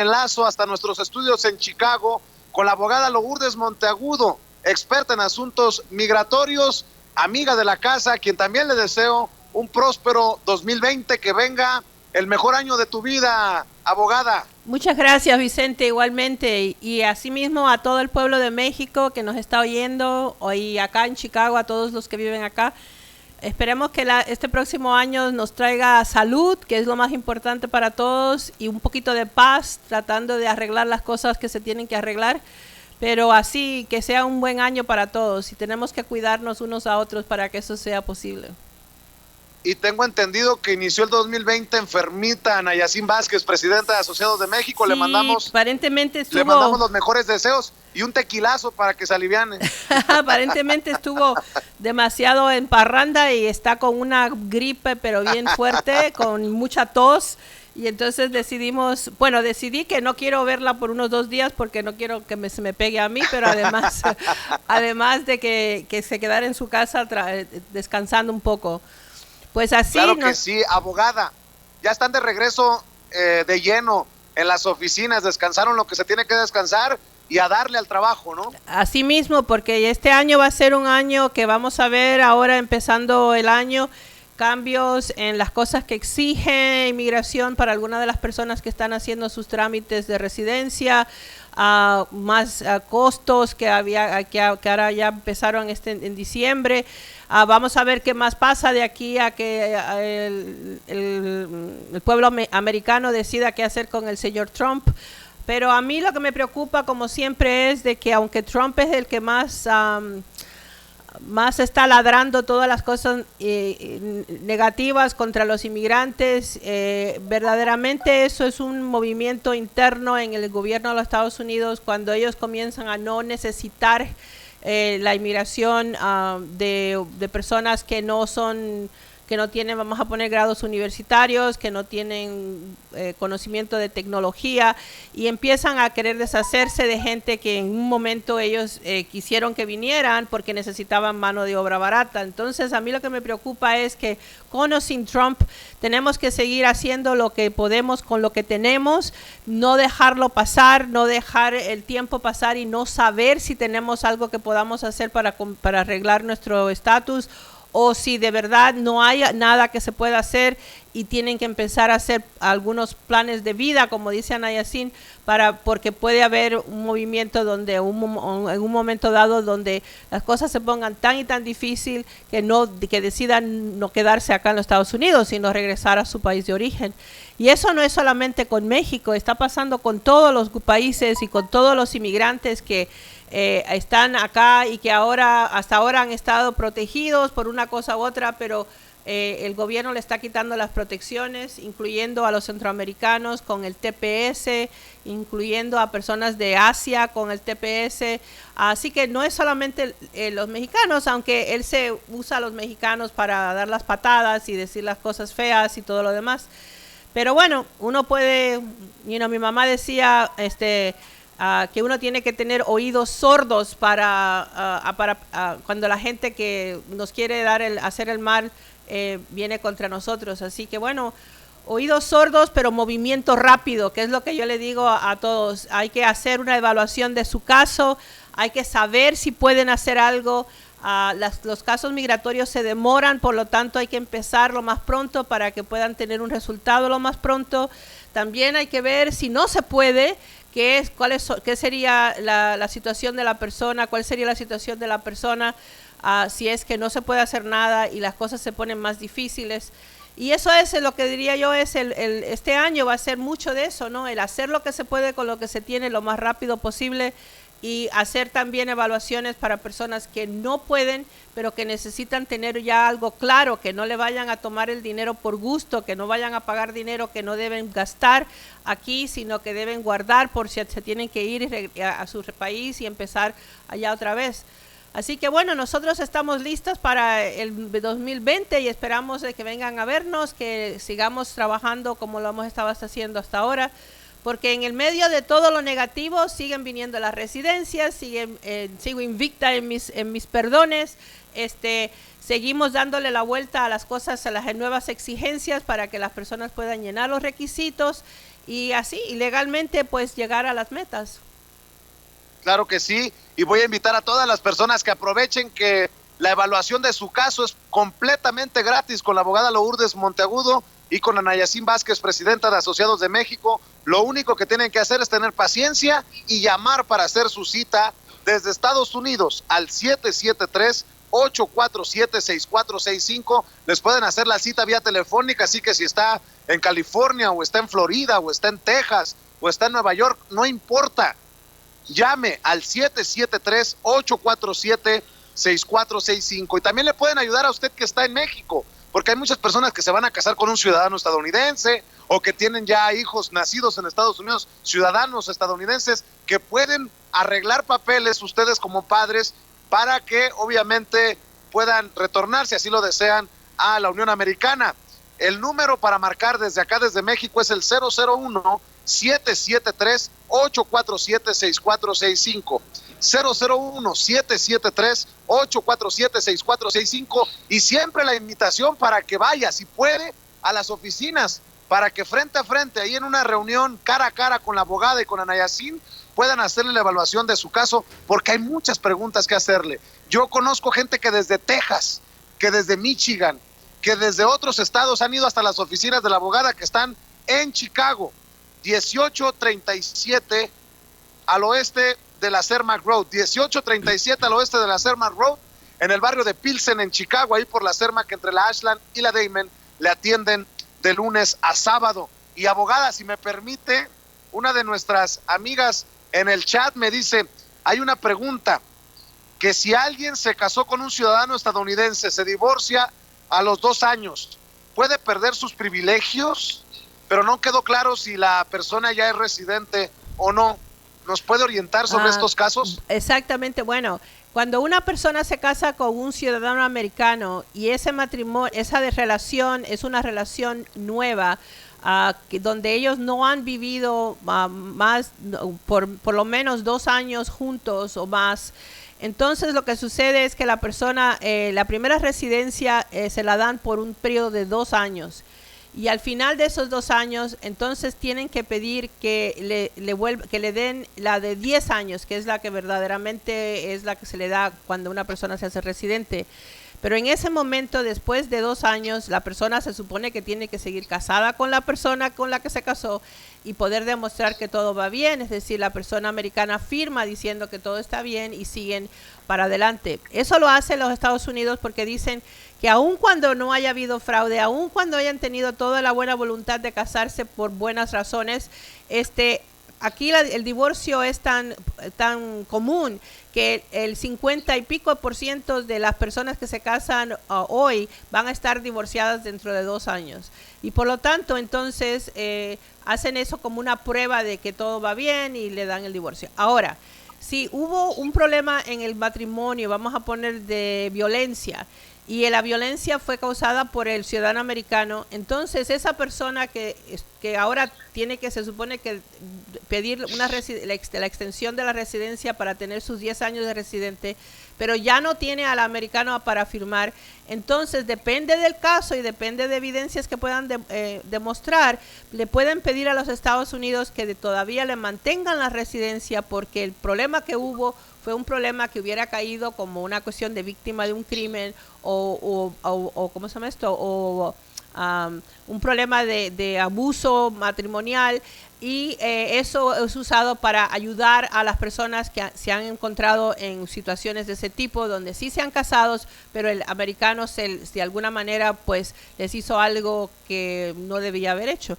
enlazo hasta nuestros estudios en Chicago con la abogada Lourdes Monteagudo, experta en asuntos migratorios, amiga de la casa, a quien también le deseo un próspero 2020, que venga el mejor año de tu vida, abogada. Muchas gracias, Vicente, igualmente, y asimismo a todo el pueblo de México que nos está oyendo, y acá en Chicago, a todos los que viven acá. Esperemos que este próximo año nos traiga salud, que es lo más importante para todos, y un poquito de paz, tratando de arreglar las cosas que se tienen que arreglar, pero así que sea un buen año para todos, y tenemos que cuidarnos unos a otros para que eso sea posible. Y tengo entendido que inició el 2020 enfermita Ana Yacín Vázquez, presidenta de Asociados de México. Sí, le mandamos los mejores deseos y un tequilazo para que se aliviane. Aparentemente estuvo demasiado en parranda y está con una gripe pero bien fuerte, con mucha tos, y entonces decidí que no quiero verla por unos 2 días porque no quiero que se me pegue a mí, pero además de que se quedara en su casa descansando un poco. Pues así. Claro que sí, abogada. Ya están de regreso de lleno en las oficinas, descansaron lo que se tiene que descansar y a darle al trabajo, ¿no? Así mismo, porque este año va a ser un año que vamos a ver ahora, empezando el año, cambios en las cosas que exige inmigración para algunas de las personas que están haciendo sus trámites de residencia, más costos que ahora ya empezaron en diciembre. Vamos a ver qué más pasa de aquí a que el pueblo americano decida qué hacer con el señor Trump. Pero a mí lo que me preocupa, como siempre, es de que aunque Trump es el que más está ladrando todas las cosas negativas contra los inmigrantes, verdaderamente eso es un movimiento interno en el gobierno de los Estados Unidos, cuando ellos comienzan a no necesitar la inmigración de personas que no tienen, vamos a poner, grados universitarios, que no tienen conocimiento de tecnología, y empiezan a querer deshacerse de gente que en un momento ellos quisieron que vinieran porque necesitaban mano de obra barata. Entonces a mí lo que me preocupa es que con o sin Trump tenemos que seguir haciendo lo que podemos con lo que tenemos, no dejarlo pasar, no dejar el tiempo pasar y no saber si tenemos algo que podamos hacer para arreglar nuestro estatus, o si de verdad no hay nada que se pueda hacer y tienen que empezar a hacer algunos planes de vida, como dice Ana Yacín, porque puede haber un movimiento donde en un momento dado donde las cosas se pongan tan y tan difícil que decidan no quedarse acá en los Estados Unidos, sino regresar a su país de origen. Y eso no es solamente con México, está pasando con todos los países y con todos los inmigrantes que están acá y que hasta ahora han estado protegidos por una cosa u otra, pero el gobierno le está quitando las protecciones, incluyendo a los centroamericanos con el TPS, incluyendo a personas de Asia con el TPS. Así que no es solamente los mexicanos, aunque él se usa a los mexicanos para dar las patadas y decir las cosas feas y todo lo demás. Pero bueno, uno puede, mi mamá decía que uno tiene que tener oídos sordos para cuando la gente que nos quiere hacer el mal viene contra nosotros. Así que bueno, oídos sordos pero movimiento rápido, que es lo que yo le digo a todos. Hay que hacer una evaluación de su caso, hay que saber si pueden hacer algo. Los casos migratorios se demoran, por lo tanto hay que empezar lo más pronto para que puedan tener un resultado lo más pronto. También hay que ver si no se puede, qué sería la situación de la persona, cuál sería la situación de la persona si es que no se puede hacer nada y las cosas se ponen más difíciles. Y eso es lo que diría yo, este año va a ser mucho de eso, ¿no? El hacer lo que se puede con lo que se tiene lo más rápido posible, y hacer también evaluaciones para personas que no pueden, pero que necesitan tener ya algo claro, que no le vayan a tomar el dinero por gusto, que no vayan a pagar dinero que no deben gastar aquí, sino que deben guardar por si se tienen que ir a su país y empezar allá otra vez. Así que bueno, nosotros estamos listos para el 2020 y esperamos de que vengan a vernos, que sigamos trabajando como lo hemos estado haciendo hasta ahora, porque en el medio de todo lo negativo siguen viniendo las residencias, sigo invicta en mis perdones, seguimos dándole la vuelta a las cosas, a las nuevas exigencias para que las personas puedan llenar los requisitos, y así, y legalmente, pues llegar a las metas. Claro que sí, y voy a invitar a todas las personas que aprovechen que la evaluación de su caso es completamente gratis con la abogada Lourdes Monteagudo y con Ana Yacín Vázquez, presidenta de Asociados de México. Lo único que tienen que hacer es tener paciencia y llamar para hacer su cita desde Estados Unidos al 773-847-6465. Les pueden hacer la cita vía telefónica, así que si está en California o está en Florida o está en Texas o está en Nueva York, no importa. Llame al 773-847-6465 y también le pueden ayudar a usted que está en México, porque hay muchas personas que se van a casar con un ciudadano estadounidense o que tienen ya hijos nacidos en Estados Unidos, ciudadanos estadounidenses, que pueden arreglar papeles ustedes como padres para que obviamente puedan retornar, si así lo desean, a la Unión Americana. El número para marcar desde acá, desde México, es el 001-773-847-6465. 001-773-847-6465. Y siempre la invitación para que vaya, si puede, a las oficinas, para que frente a frente, ahí en una reunión cara a cara con la abogada y con Ana Yacín, puedan hacerle la evaluación de su caso, porque hay muchas preguntas que hacerle. Yo conozco gente que desde Texas, que desde Michigan, que desde otros estados han ido hasta las oficinas de la abogada que están en Chicago, 1837 al oeste de la Cermak Road, 1837 al oeste de la Cermak Road, en el barrio de Pilsen, en Chicago, ahí por la Cermak, entre la Ashland y la Damon, le atienden de lunes a sábado. Y abogada, si me permite, una de nuestras amigas en el chat me dice, hay una pregunta, que si alguien se casó con un ciudadano estadounidense, se divorcia a los 2 años, ¿puede perder sus privilegios? Pero no quedó claro si la persona ya es residente o no. ¿Nos puede orientar sobre estos casos? Exactamente, bueno, cuando una persona se casa con un ciudadano americano y ese matrimonio, esa de relación es una relación nueva, donde ellos no han vivido más, por lo menos 2 años juntos o más, entonces lo que sucede es que la persona, la primera residencia se la dan por un periodo de 2 años. Y al final de esos 2 años, entonces tienen que pedir que le den la de 10 años, que es la que verdaderamente es la que se le da cuando una persona se hace residente. Pero en ese momento, después de 2 años, la persona se supone que tiene que seguir casada con la persona con la que se casó y poder demostrar que todo va bien. Es decir, la persona americana firma diciendo que todo está bien y siguen para adelante. Eso lo hacen los Estados Unidos porque dicen que aun cuando no haya habido fraude, aun cuando hayan tenido toda la buena voluntad de casarse por buenas razones, aquí el divorcio es tan común que el 50 y pico % de las personas que se casan hoy van a estar divorciadas dentro de 2 años. Y por lo tanto, entonces, hacen eso como una prueba de que todo va bien y le dan el divorcio. Ahora, si hubo un problema en el matrimonio, vamos a poner de violencia, y la violencia fue causada por el ciudadano americano, entonces esa persona que ahora tiene que, se supone que pedir la extensión de la residencia para tener sus 10 años de residente, pero ya no tiene al americano para firmar, entonces depende del caso y depende de evidencias que puedan demostrar, le pueden pedir a los Estados Unidos que todavía le mantengan la residencia porque el problema que hubo fue un problema que hubiera caído como una cuestión de víctima de un crimen o ¿cómo se llama esto? O un problema de abuso matrimonial y eso es usado para ayudar a las personas que se han encontrado en situaciones de ese tipo donde sí se han casado, pero el americano de alguna manera pues les hizo algo que no debía haber hecho.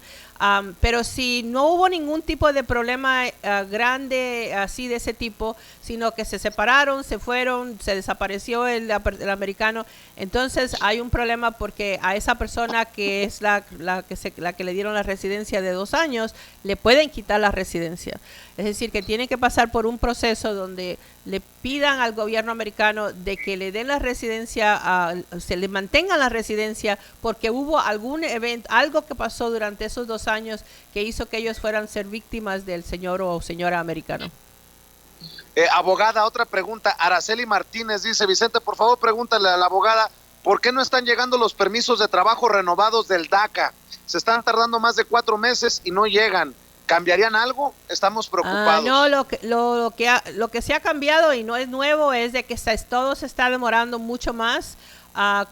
Pero si no hubo ningún tipo de problema grande así de ese tipo, sino que se separaron, se fueron, se desapareció el americano, entonces hay un problema porque a esa persona que es la que le dieron la residencia de 2 años, le pueden quitar la residencia. Es decir, que tienen que pasar por un proceso donde le pidan al gobierno americano de que le den la residencia, se le mantenga la residencia porque hubo algún evento, algo que pasó durante esos 2 años que hizo que ellos fueran ser víctimas del señor o señora americano. Abogada, otra pregunta. Araceli Martínez dice, Vicente, por favor pregúntale a la abogada ¿Por qué no están llegando los permisos de trabajo renovados del DACA? Se están tardando más de 4 meses y no llegan. ¿Cambiarían algo? Estamos preocupados. No, lo que se ha cambiado y no es nuevo es de que todo se está demorando mucho más.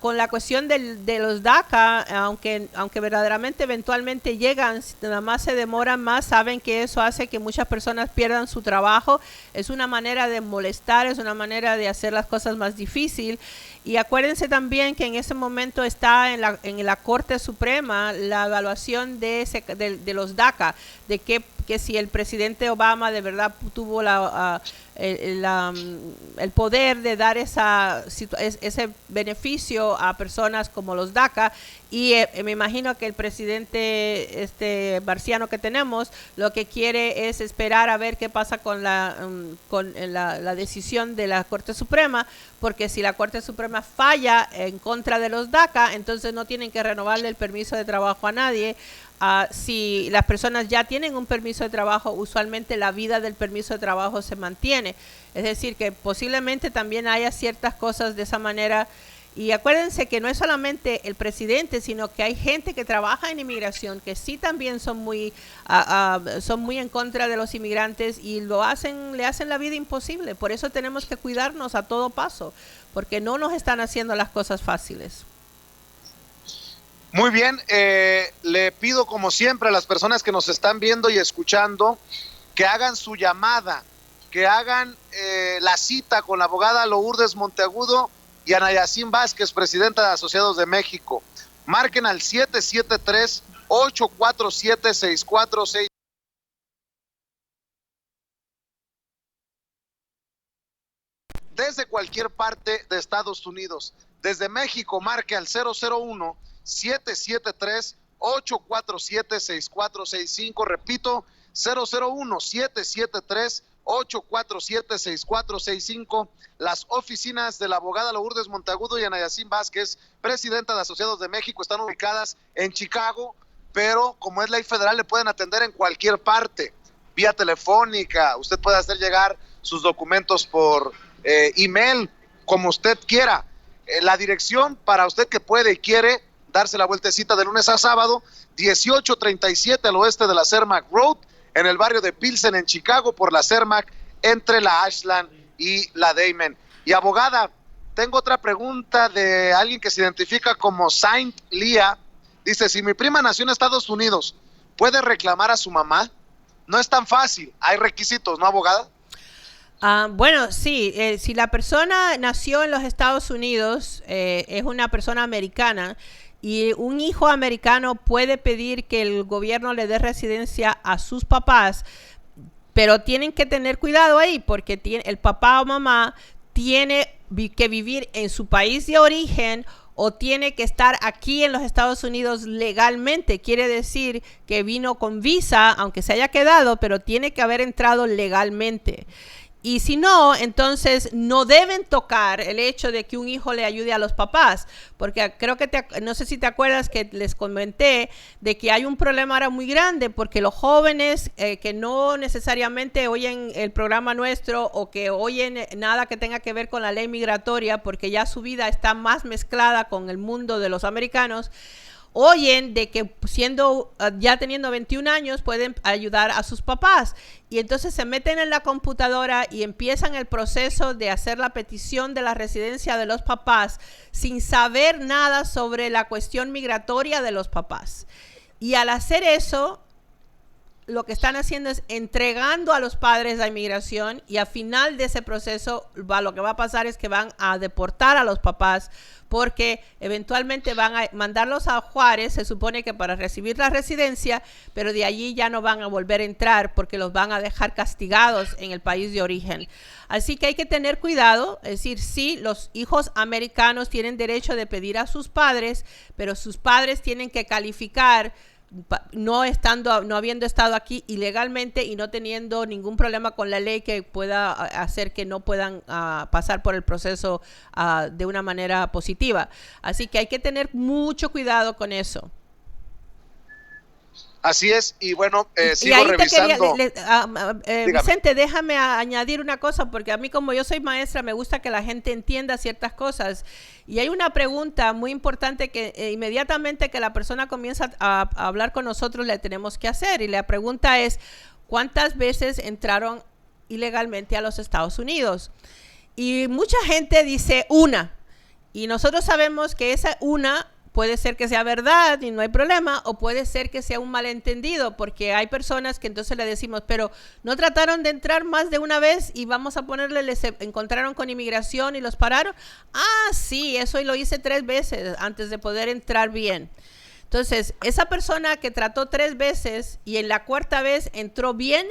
Con la cuestión de los DACA, aunque verdaderamente eventualmente llegan, nada más se demoran más, saben que eso hace que muchas personas pierdan su trabajo. Es una manera de molestar, es una manera de hacer las cosas más difícil. Y acuérdense también que en ese momento está en la Corte Suprema la evaluación de los DACA, de que si el presidente Obama de verdad tuvo el poder de dar ese beneficio a personas como los DACA. Y me imagino que el presidente marciano que tenemos lo que quiere es esperar a ver qué pasa con la decisión de la Corte Suprema, porque si la Corte Suprema falla en contra de los DACA, entonces no tienen que renovarle el permiso de trabajo a nadie. Si las personas ya tienen un permiso de trabajo, usualmente la vida del permiso de trabajo se mantiene. Es decir, que posiblemente también haya ciertas cosas de esa manera. Y acuérdense que no es solamente el presidente, sino que hay gente que trabaja en inmigración que sí también son muy en contra de los inmigrantes y le hacen la vida imposible. Por eso tenemos que cuidarnos a todo paso, porque no nos están haciendo las cosas fáciles. Muy bien, le pido como siempre a las personas que nos están viendo y escuchando que hagan su llamada, que hagan la cita con la abogada Lourdes Monteagudo y Ana Yacín Vázquez, presidenta de Asociados de México. Marquen al 773-847-6466. Desde cualquier parte de Estados Unidos. Desde México, marque al 001-773-847-6465. Repito, 001-773-847-6465. Las oficinas de la abogada Lourdes Monteagudo y Ana Yacín Vázquez, presidenta de Asociados de México, están ubicadas en Chicago, pero como es ley federal, le pueden atender en cualquier parte, vía telefónica. Usted puede hacer llegar sus documentos por email, como usted quiera. La dirección para usted que puede y quiere darse la vueltecita de lunes a sábado, 1837 al oeste de la Cermak Road, en el barrio de Pilsen, en Chicago, por la Cermak, entre la Ashland y la Damon. Y abogada, tengo otra pregunta de alguien que se identifica como Saint Lía. Dice, si mi prima nació en Estados Unidos, ¿puede reclamar a su mamá? No es tan fácil, hay requisitos, ¿no, abogada? Bueno, sí, si la persona nació en los Estados Unidos, es una persona americana, y un hijo americano puede pedir que el gobierno le dé residencia a sus papás, pero tienen que tener cuidado ahí, porque el papá o mamá tiene que vivir en su país de origen o tiene que estar aquí en los Estados Unidos legalmente. Quiere decir que vino con visa, aunque se haya quedado, pero tiene que haber entrado legalmente. Y si no, entonces no deben tocar el hecho de que un hijo le ayude a los papás, porque creo que no sé si te acuerdas que les comenté de que hay un problema ahora muy grande, porque los jóvenes que no necesariamente oyen el programa nuestro o que oyen nada que tenga que ver con la ley migratoria, porque ya su vida está más mezclada con el mundo de los americanos, oyen de que ya teniendo 21 años pueden ayudar a sus papás, y entonces se meten en la computadora y empiezan el proceso de hacer la petición de la residencia de los papás sin saber nada sobre la cuestión migratoria de los papás. Y al hacer eso, lo que están haciendo es entregando a los padres a inmigración, y al final de ese proceso lo que va a pasar es que van a deportar a los papás, porque eventualmente van a mandarlos a Juárez, se supone que para recibir la residencia, pero de allí ya no van a volver a entrar porque los van a dejar castigados en el país de origen. Así que hay que tener cuidado, es decir, sí, los hijos americanos tienen derecho de pedir a sus padres, pero sus padres tienen que calificar no habiendo estado aquí ilegalmente y no teniendo ningún problema con la ley que pueda hacer que no puedan pasar por el proceso de una manera positiva. Así que hay que tener mucho cuidado con eso. Así es, y bueno, Y sigo ahí revisando. Vicente, déjame añadir una cosa, porque a mí como yo soy maestra me gusta que la gente entienda ciertas cosas. Y hay una pregunta muy importante que inmediatamente que la persona comienza a hablar con nosotros le tenemos que hacer. Y la pregunta es, ¿cuántas veces entraron ilegalmente a los Estados Unidos? Y mucha gente dice una. Y nosotros sabemos que esa una puede ser que sea verdad y no hay problema, o puede ser que sea un malentendido, porque hay personas que entonces le decimos, pero no trataron de entrar más de una vez y vamos a ponerle, les encontraron con inmigración y los pararon. Ah, sí, eso lo hice 3 veces antes de poder entrar bien. Entonces, esa persona que trató 3 veces y en la 4ª vez entró bien,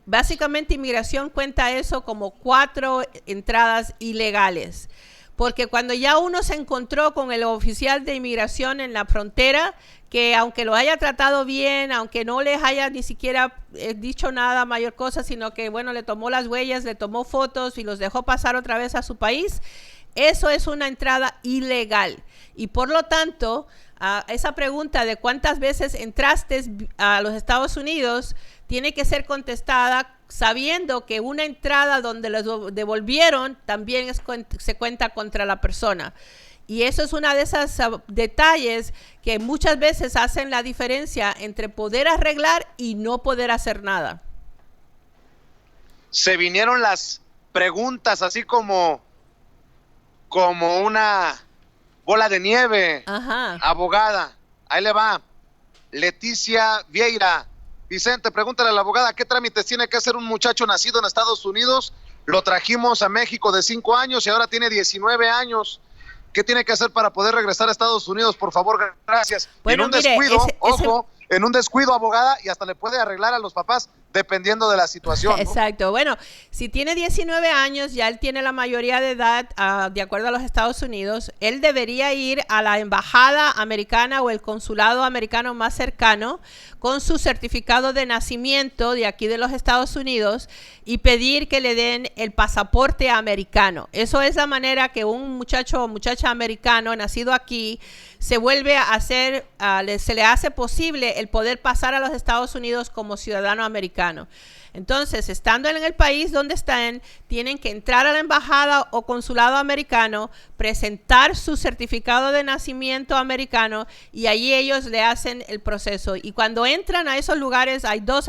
básicamente inmigración cuenta eso como 4 entradas ilegales. Porque cuando ya uno se encontró con el oficial de inmigración en la frontera, que aunque lo haya tratado bien, aunque no les haya ni siquiera dicho nada mayor cosa, sino que bueno, le tomó las huellas, le tomó fotos y los dejó pasar otra vez a su país, eso es una entrada ilegal. Y por lo tanto, esa pregunta de cuántas veces entraste a los Estados Unidos tiene que ser contestada sabiendo que una entrada donde los devolvieron también se cuenta contra la persona. Y eso es una de esas detalles que muchas veces hacen la diferencia entre poder arreglar y no poder hacer nada. Se vinieron las preguntas así como una bola de nieve. Ajá. Abogada, ahí le va. Leticia Vieira. Vicente, pregúntale a la abogada qué trámites tiene que hacer un muchacho nacido en Estados Unidos. Lo trajimos a México de 5 años y ahora tiene 19 años. ¿Qué tiene que hacer para poder regresar a Estados Unidos? Por favor, gracias. Bueno, en un descuido, en un descuido, abogada, y hasta le puede arreglar a los papás dependiendo de la situación, ¿no? Exacto. Bueno, si tiene 19 años, ya él tiene la mayoría de edad, de acuerdo a los Estados Unidos, él debería ir a la embajada americana o el consulado americano más cercano con su certificado de nacimiento de aquí de los Estados Unidos y pedir que le den el pasaporte americano. Eso es la manera que un muchacho o muchacha americano nacido aquí se vuelve a hacer, se le hace posible el poder pasar a los Estados Unidos como ciudadano americano. Entonces, estando en el país donde están, tienen que entrar a la embajada o consulado americano, presentar su certificado de nacimiento americano y allí ellos le hacen el proceso. Y cuando entran a esos lugares hay dos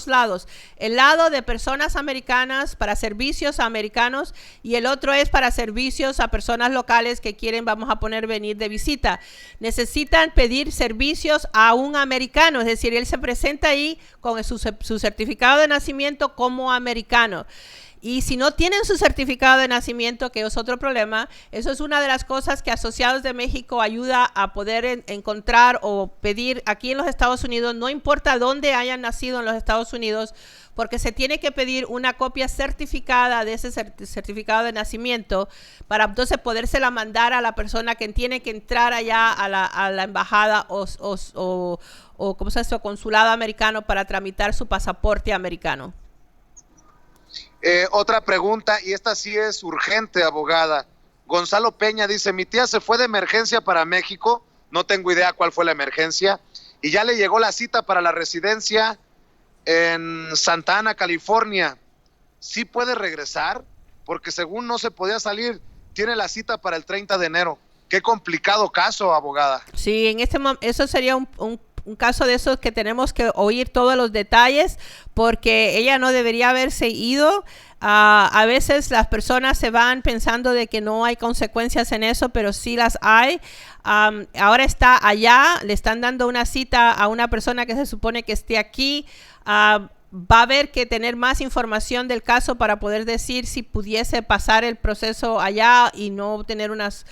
lados. El lado de personas americanas para servicios americanos y el otro es para servicios a personas locales que quieren, vamos a poner, venir de visita. Necesitan pedir servicios a un americano, es decir, él se presenta ahí con su certificado de nacimiento como americano. Y si no tienen su certificado de nacimiento, que es otro problema, eso es una de las cosas que Asociados de México ayuda a poder encontrar o pedir aquí en los Estados Unidos, no importa dónde hayan nacido en los Estados Unidos, porque se tiene que pedir una copia certificada de ese certificado de nacimiento para entonces podérsela mandar a la persona que tiene que entrar allá a la embajada o ¿cómo se llama? Consulado americano para tramitar su pasaporte americano. Otra pregunta, y esta sí es urgente, abogada. Gonzalo Peña dice, mi tía se fue de emergencia para México, no tengo idea cuál fue la emergencia, y ya le llegó la cita para la residencia en Santa Ana, California. ¿Sí puede regresar? Porque según no se podía salir, tiene la cita para el 30 de enero. Qué complicado caso, abogada. Sí, en este momento eso sería un caso de esos que tenemos que oír todos los detalles porque ella no debería haberse ido. A veces las personas se van pensando de que no hay consecuencias en eso, pero sí las hay. Ahora está allá, le están dando una cita a una persona que se supone que esté aquí. Va a haber que tener más información del caso para poder decir si pudiese pasar el proceso allá y no tener unas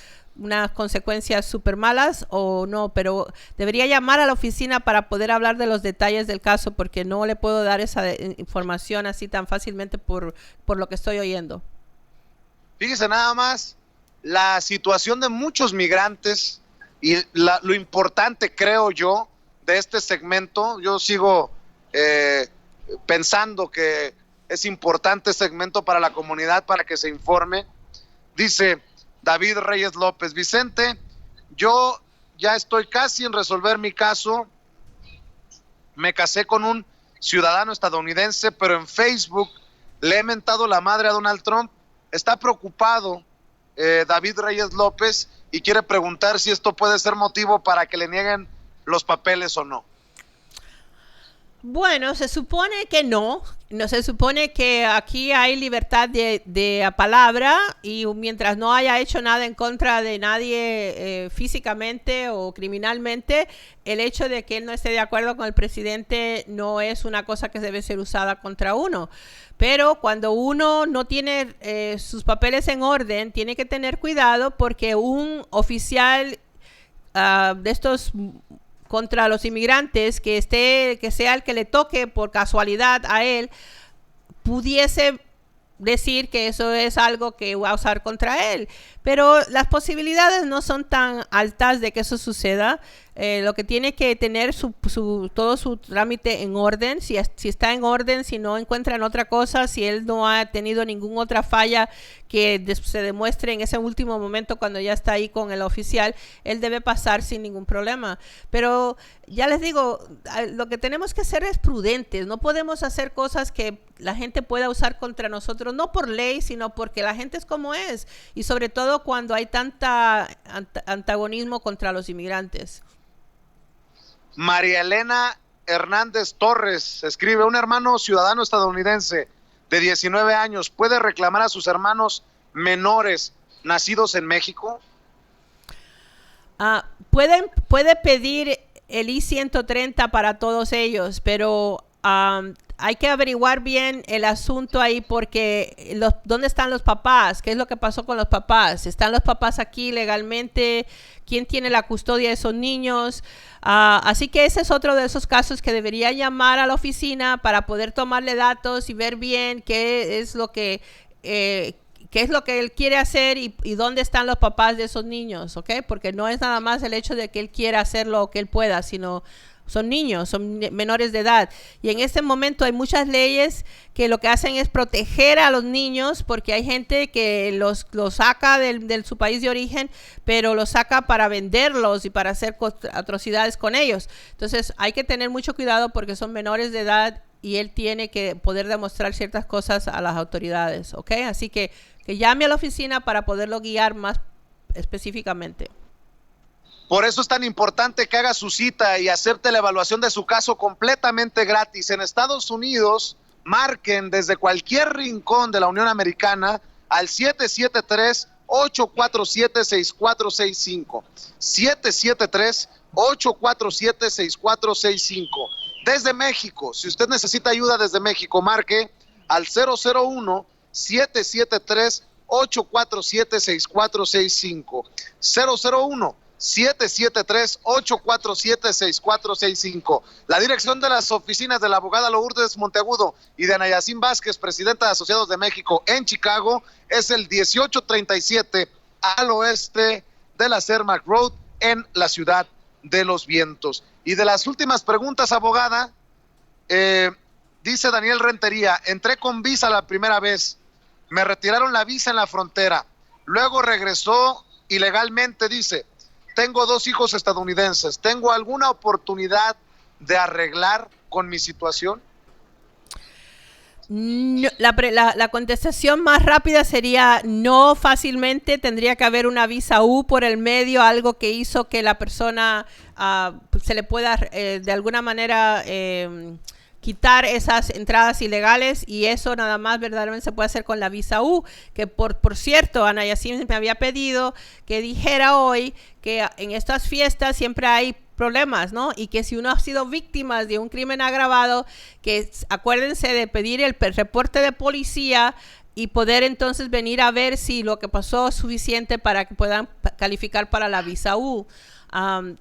consecuencias súper malas o no, pero debería llamar a la oficina para poder hablar de los detalles del caso porque no le puedo dar esa información así tan fácilmente por lo que estoy oyendo. Fíjese nada más la situación de muchos migrantes y lo importante, creo yo, de este segmento. Yo sigo pensando que es importante segmento para la comunidad, para que se informe. Dice David Reyes López, Vicente, yo ya estoy casi en resolver mi caso. Me casé con un ciudadano estadounidense, pero en Facebook le he mentado la madre a Donald Trump. Está preocupado David Reyes López y quiere preguntar si esto puede ser motivo para que le nieguen los papeles o no. Bueno, se supone que no se supone que aquí hay libertad de palabra y mientras no haya hecho nada en contra de nadie físicamente o criminalmente, el hecho de que él no esté de acuerdo con el presidente no es una cosa que debe ser usada contra uno. Pero cuando uno no tiene sus papeles en orden, tiene que tener cuidado porque un oficial de estos contra los inmigrantes que sea el que le toque por casualidad a él, pudiese decir que eso es algo que va a usar contra él. Pero las posibilidades no son tan altas de que eso suceda. Lo que tiene que tener todo su trámite en orden, si está en orden, si no encuentran otra cosa, si él no ha tenido ninguna otra falla que se demuestre en ese último momento cuando ya está ahí con el oficial, él debe pasar sin ningún problema. Pero ya les digo, lo que tenemos que hacer es prudentes, no podemos hacer cosas que la gente pueda usar contra nosotros, no por ley, sino porque la gente es como es, y sobre todo cuando hay tanta antagonismo contra los inmigrantes. María Elena Hernández Torres escribe: un hermano ciudadano estadounidense de 19 años puede reclamar a sus hermanos menores nacidos en México. Puede pedir el I-130 para todos ellos, pero hay que averiguar bien el asunto ahí porque ¿dónde están los papás? ¿Qué es lo que pasó con los papás? ¿Están los papás aquí legalmente? ¿Quién tiene la custodia de esos niños? Así que ese es otro de esos casos que debería llamar a la oficina para poder tomarle datos y ver bien qué es lo que él quiere hacer y dónde están los papás de esos niños, ¿ok? Porque no es nada más el hecho de que él quiera hacerlo o que él pueda, sino son niños, son menores de edad. Y en este momento hay muchas leyes que lo que hacen es proteger a los niños porque hay gente que los saca de su país de origen, pero los saca para venderlos y para hacer atrocidades con ellos. Entonces hay que tener mucho cuidado porque son menores de edad y él tiene que poder demostrar ciertas cosas a las autoridades, ¿ok? Así que llame a la oficina para poderlo guiar más específicamente. Por eso es tan importante que haga su cita y acepte la evaluación de su caso completamente gratis. En Estados Unidos, marquen desde cualquier rincón de la Unión Americana al 773-847-6465. 773-847-6465. Desde México, si usted necesita ayuda desde México, marque al 001-773-847-6465. 001-773-847-6465. La dirección de las oficinas de la abogada Lourdes Monteagudo y de Ana Yacín Vázquez, presidenta de Asociados de México en Chicago, es el 1837 al oeste de la Cermak Road en la Ciudad de los Vientos. Y de las últimas preguntas, abogada, dice Daniel Rentería: entré con visa la primera vez, me retiraron la visa en la frontera, luego regresó ilegalmente, dice, tengo 2 hijos estadounidenses, ¿tengo alguna oportunidad de arreglar con mi situación? No, la contestación más rápida sería no fácilmente. Tendría que haber una visa U por el medio, algo que hizo que la persona se le pueda de alguna manera quitar esas entradas ilegales, y eso nada más verdaderamente se puede hacer con la visa U, que por cierto, Ana Yacine me había pedido que dijera hoy que en estas fiestas siempre hay problemas, ¿no? Y que si uno ha sido víctima de un crimen agravado, que acuérdense de pedir el reporte de policía y poder entonces venir a ver si lo que pasó es suficiente para que puedan calificar para la visa U.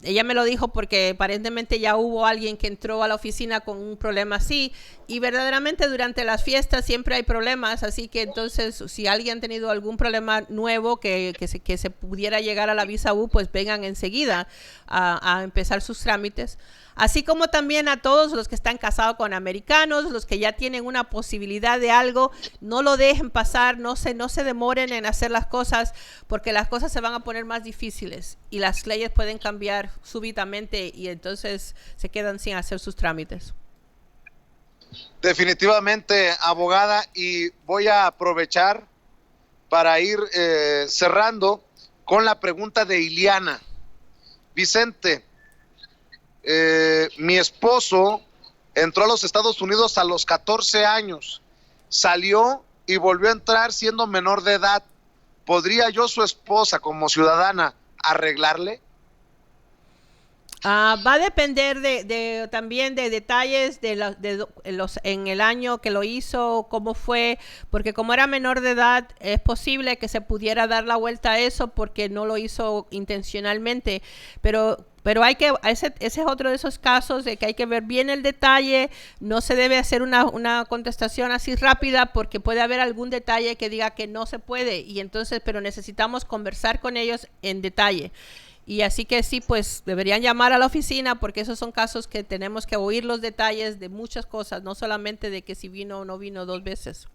Ella me lo dijo porque aparentemente ya hubo alguien que entró a la oficina con un problema así, y verdaderamente durante las fiestas siempre hay problemas, así que entonces si alguien ha tenido algún problema nuevo que se pudiera llegar a la visa U, pues vengan enseguida a empezar sus trámites. así como también a todos los que están casados con americanos, los que ya tienen una posibilidad de algo, no lo dejen pasar, no se demoren en hacer las cosas, porque las cosas se van a poner más difíciles y las leyes pueden cambiar súbitamente y entonces se quedan sin hacer sus trámites. Definitivamente, abogada, y voy a aprovechar para ir cerrando con la pregunta de Iliana. Vicente, mi esposo entró a los Estados Unidos a los 14 años, salió y volvió a entrar siendo menor de edad. ¿Podría yo, su esposa, como ciudadana, arreglarle? Va a depender también de detalles en el año que lo hizo, cómo fue, porque como era menor de edad, es posible que se pudiera dar la vuelta a eso porque no lo hizo intencionalmente, pero ese es otro de esos casos de que hay que ver bien el detalle, no se debe hacer una contestación así rápida porque puede haber algún detalle que diga que no se puede y entonces, pero necesitamos conversar con ellos en detalle. Y así que sí, pues deberían llamar a la oficina porque esos son casos que tenemos que oír los detalles de muchas cosas, no solamente de que si vino o no vino 2 veces.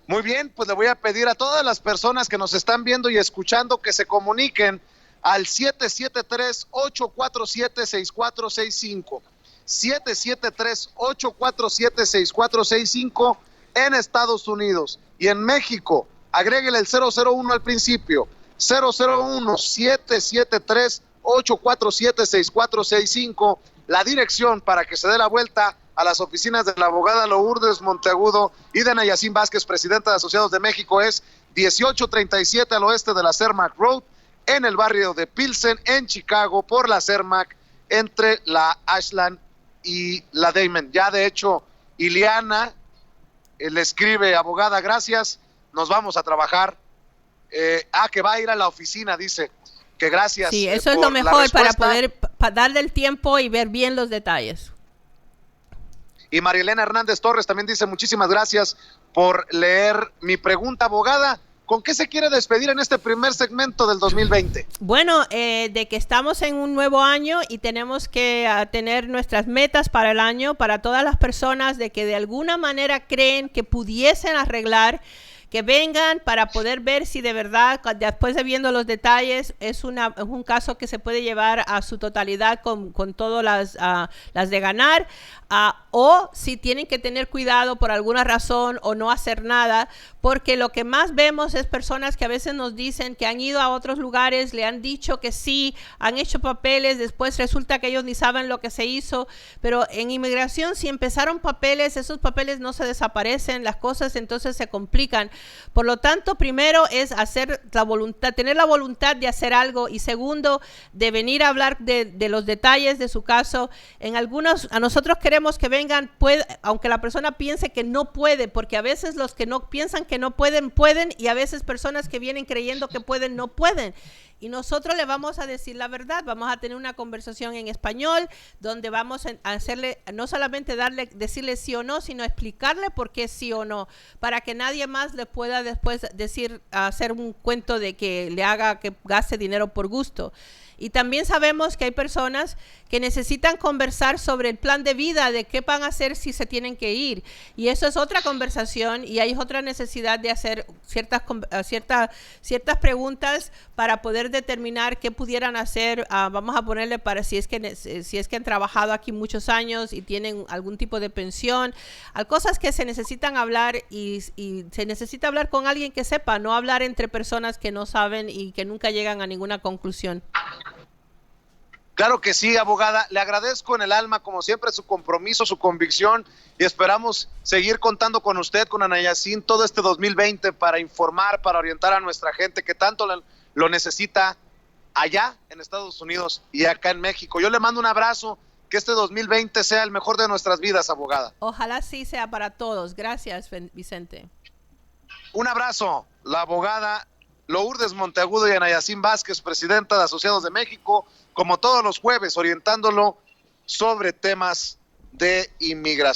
Muy bien, pues le voy a pedir a todas las personas que nos están viendo y escuchando que se comuniquen al 773-847-6465. 773-847-6465 en Estados Unidos. Y en México, agréguele el 001 al principio. 001-773-847-6465, la dirección para que se dé la vuelta a las oficinas de la abogada Lourdes Monteagudo y de Nayacín Vázquez, presidenta de Asociados de México, es 1837 al oeste de la Cermak Road, en el barrio de Pilsen, en Chicago, por la Cermak, entre la Ashland y la Damon. Ya de hecho, Iliana le escribe: abogada, gracias, nos vamos a trabajar. Que va a ir a la oficina, dice que gracias. Sí, eso es lo mejor para poder darle el tiempo y ver bien los detalles. Y Marielena Hernández Torres también dice: muchísimas gracias por leer mi pregunta, abogada. ¿Con qué se quiere despedir en este primer segmento del 2020? Bueno, de que estamos en un nuevo año y tenemos que tener nuestras metas para el año, para todas las personas de que de alguna manera creen que pudiesen arreglar, que vengan para poder ver si de verdad, después de viendo los detalles, es un caso que se puede llevar a su totalidad con todas las de ganar, o si tienen que tener cuidado por alguna razón o no hacer nada, porque lo que más vemos es personas que a veces nos dicen que han ido a otros lugares, le han dicho que sí, han hecho papeles, después resulta que ellos ni saben lo que se hizo, pero en inmigración si empezaron papeles, esos papeles no se desaparecen, las cosas entonces se complican. Por lo tanto, primero es hacer la voluntad, tener la voluntad de hacer algo, y segundo, de venir a hablar de los detalles de su caso. A nosotros queremos que vengan, aunque la persona piense que no puede, porque a veces los que no piensan que no pueden, y a veces personas que vienen creyendo que pueden, no pueden. Y nosotros le vamos a decir la verdad, vamos a tener una conversación en español donde vamos a hacerle, no solamente decirle sí o no, sino explicarle por qué sí o no, para que nadie más le pueda después hacer un cuento de que le haga que gaste dinero por gusto. Y también sabemos que hay personas que necesitan conversar sobre el plan de vida, de qué van a hacer si se tienen que ir. Y eso es otra conversación, y hay otra necesidad de hacer ciertas preguntas para poder determinar qué pudieran hacer. Vamos a ponerle para si es que han trabajado aquí muchos años y tienen algún tipo de pensión. Hay cosas que se necesitan hablar, y se necesita hablar con alguien que sepa, no hablar entre personas que no saben y que nunca llegan a ninguna conclusión. Claro que sí, abogada. Le agradezco en el alma, como siempre, su compromiso, su convicción, y esperamos seguir contando con usted, con Anayacín, todo este 2020 para informar, para orientar a nuestra gente que tanto lo necesita allá en Estados Unidos y acá en México. Yo le mando un abrazo, que este 2020 sea el mejor de nuestras vidas, abogada. Ojalá sí sea para todos. Gracias, Vicente. Un abrazo. La abogada Lourdes Monteagudo y Anayacín Vázquez, presidenta de Asociados de México, como todos los jueves, orientándolo sobre temas de inmigración.